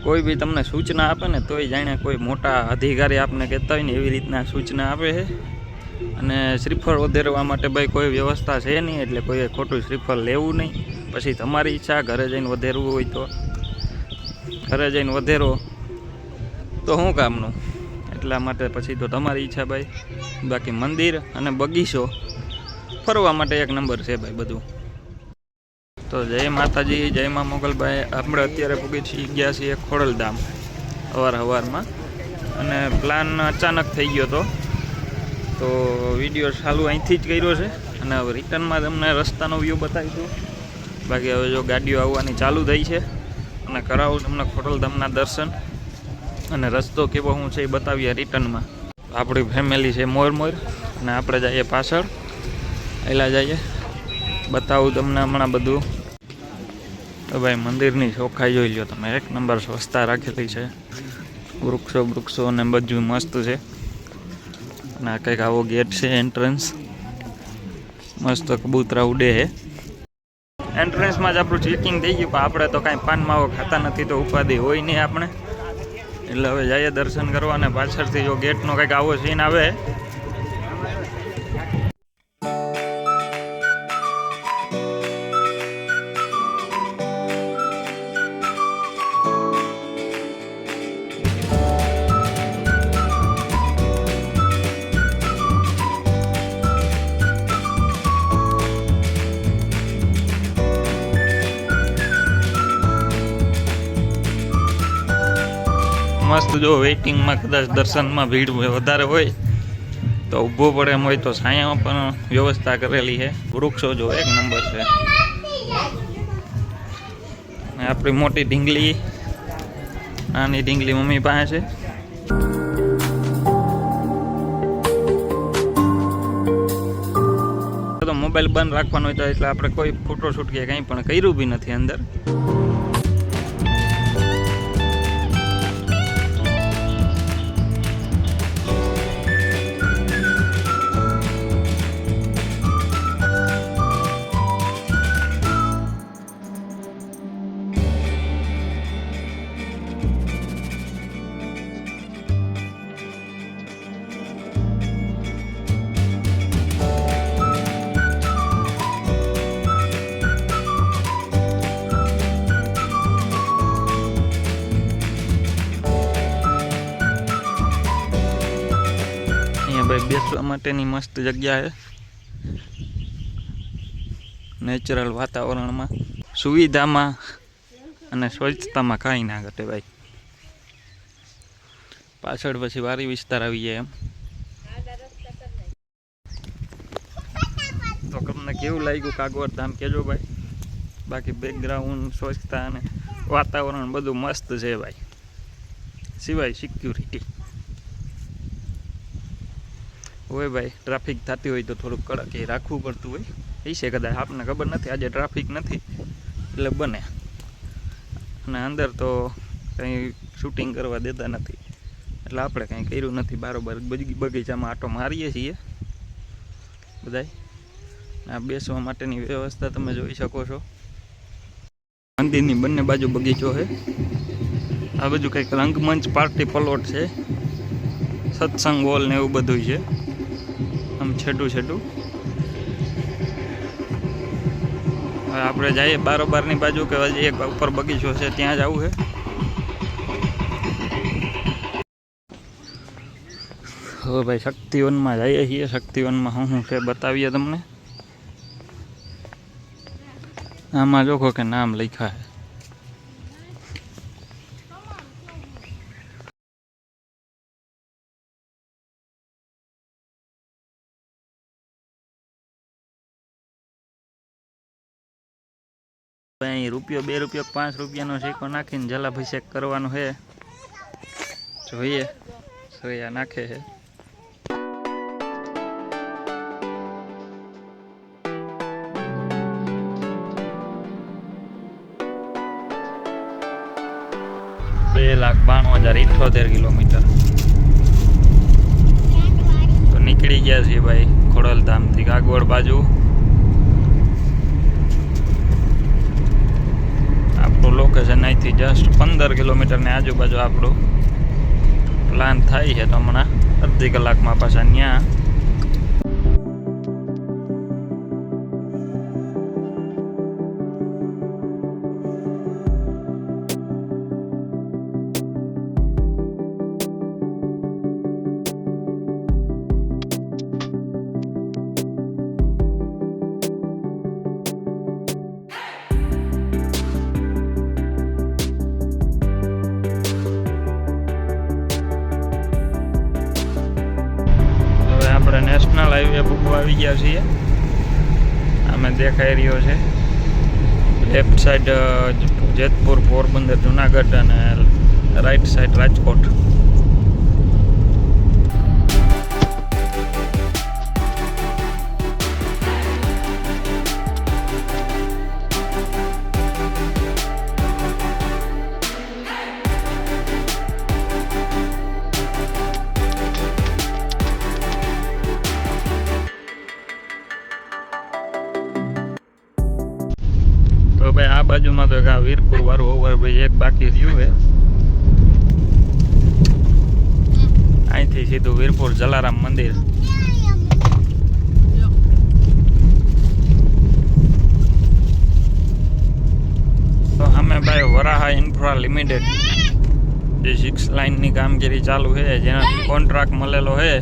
કોઈ બી તમને સૂચના આપે ને તોય જાણે કોઈ મોટા અધિકારી આપને કહેતા હોય ને એવી રીતના સૂચના આપે છે. અને શ્રીફળ વધારવા માટે ભાઈ કોઈ વ્યવસ્થા છે નહીં, એટલે કોઈએ ખોટું શ્રીફળ લેવું નહીં. પછી તમારી ઈચ્છા, ઘરે જઈને વધારવું હોય તો ઘરે જઈને વધારો તો શું કામનું, એટલા માટે પછી તો તમારી ઈચ્છા ભાઈ. બાકી મંદિર અને બગીચો ફરવા માટે એક નંબર છે ભાઈ બધું. તો જય માતાજી, જય મા મોગલભાઈ. આપણે અત્યારે પગી ગયા છીએ ખોડલધામ સવારમાં, અને પ્લાન અચાનક થઈ ગયો તો વિડીયો ચાલુ અહીંથી જ કર્યો છે. અને હવે રિટર્નમાં તમને રસ્તાનો વ્યૂ બતાવીશું. બાકી હવે જો ગાડીઓ આવવાની ચાલુ થઈ છે, અને કરાવું તમને ખોડલધામના દર્શન, અને રસ્તો કેવો શું છે એ બતાવીએ રિટર્નમાં. આપણી ફેમિલી છે મોર, અને આપણે જઈએ પાછળ, એલા જઈએ બતાવું તમને હમણાં બધું. તો ભાઈ મંદિરની ચોખ્ખાઈ જોઈ લો તમે, એક નંબર સ્વચ્છતા રાખેલી છે. વૃક્ષો અને બધું મસ્ત છે. અને આ કંઈક આવો ગેટ છે એન્ટ્રન્સ, મસ્ત કબૂતરા ઉડે છે. એન્ટ્રન્સમાં જ આપણું ચેકિંગ થઈ ગયું, પણ આપણે તો કાંઈ પાન માવો ખાતા નથી તો ઉપાધિ હોય નહીં આપણે. એટલે હવે જઈએ દર્શન કરવા, અને પાછળથી જો ગેટનો કંઈક આવો સીન આવે. મસ્ત જો વેઇટિંગમાં કદાચ દર્શનમાં ભીડ વધારે હોય તો ઊભો પડે એમ હોય તો છાયામાં પણ વ્યવસ્થા કરેલી છે. વૃક્ષો જો એક નંબર છે. અને આપણી મોટી ઢીંગલી, નાની ઢીંગલી મમ્મી પાસે છે. તો મોબાઈલ બંધ રાખવાનો હોય તો, એટલે આપણે કોઈ ફોટોશૂટ કે કંઈ પણ કર્યું બી નથી અંદર. ભાઈ બેસવા માટેની મસ્ત જગ્યા છે, નેચરલ વાતાવરણમાં, સુવિધામાં અને સ્વચ્છતામાં કાંઈ ના ઘટે ભાઈ. પાછળ પછી વારી વિસ્તાર આવી જાય એમ. તો તમને કેવું લાગ્યું કાગવડ ધામ કહેજો ભાઈ. બાકી બેકગ્રાઉન્ડ, સ્વચ્છતા અને વાતાવરણ બધું મસ્ત છે ભાઈ, સિવાય સિક્યુરિટી હોય ભાઈ. ટ્રાફિક થતી હોય તો થોડુંક કડક એ રાખવું પડતું હોય એ છે કદાચ, આપણને ખબર નથી. આજે ટ્રાફિક નથી એટલે બને. અને અંદર તો કંઈ શૂટિંગ કરવા દેતા નથી, એટલે આપણે કંઈ કર્યું નથી. બારોબાર બગીચામાં આટો મારીએ છીએ બધાય. આ બેસવા માટેની વ્યવસ્થા તમે જોઈ શકો છો. મંદિરની બંને બાજુ બગીચો છે. આ બાજુ કંઈક રંગમંચ, પાર્ટી પ્લોટ છે, સત્સંગ હોલ ને એવું બધું છે. આમ છેટું હવે આપણે જઈએ બારોબારની બાજુ, કે હજી એક ઉપર બગીચો છે ત્યાં જવું છે. હવે ભાઈ શક્તિવનમાં જઈએ છીએ. શક્તિવનમાં શું છે બતાવીએ તમને. આમાં જોખો કે નામ લખ્યા છે. અહીં રૂપિયો, 2 રૂપિયો, 5 રૂપિયાનો સિક્કો નાખીને જલાભિષેક કરવાનો છે. જોઈએ સોયા નાખે છે. $2,92,078 કિલોમીટર તો નીકળી ગયા છીએ ભાઈ ખોડલધામથી કાગવડ બાજુ. આપણો આપણું લોકેશન અહીંથી જસ્ટ 15 કિલોમીટરની આજુબાજુ આપણું પ્લાન થાય છે. તો હમણાં અડધી કલાકમાં પાછા ત્યાં આપણે નેશનલ હાઈવે બુકવા આવી ગયા છીએ. આમે દેખાઈ રહ્યો છે લેફ્ટ સાઈડ જેતપુર, પોરબંદર, જુનાગઢ અને રાઈટ સાઈડ રાજકોટ. તો ભાઈ આ બાજુમાં તો આ વીરપુર વાળું ઓવરબ્રિજ એક બાકી રહ્યું છે. અહીંથી સીધું વીરપુર જલારામ મંદિર. તો અમે ભાઈ વરાહા ઇન્ફ્રા લિમિટેડ જે 6 લાઇનની કામગીરી ચાલુ છે, જેના કોન્ટ્રાક્ટ મળેલો છે.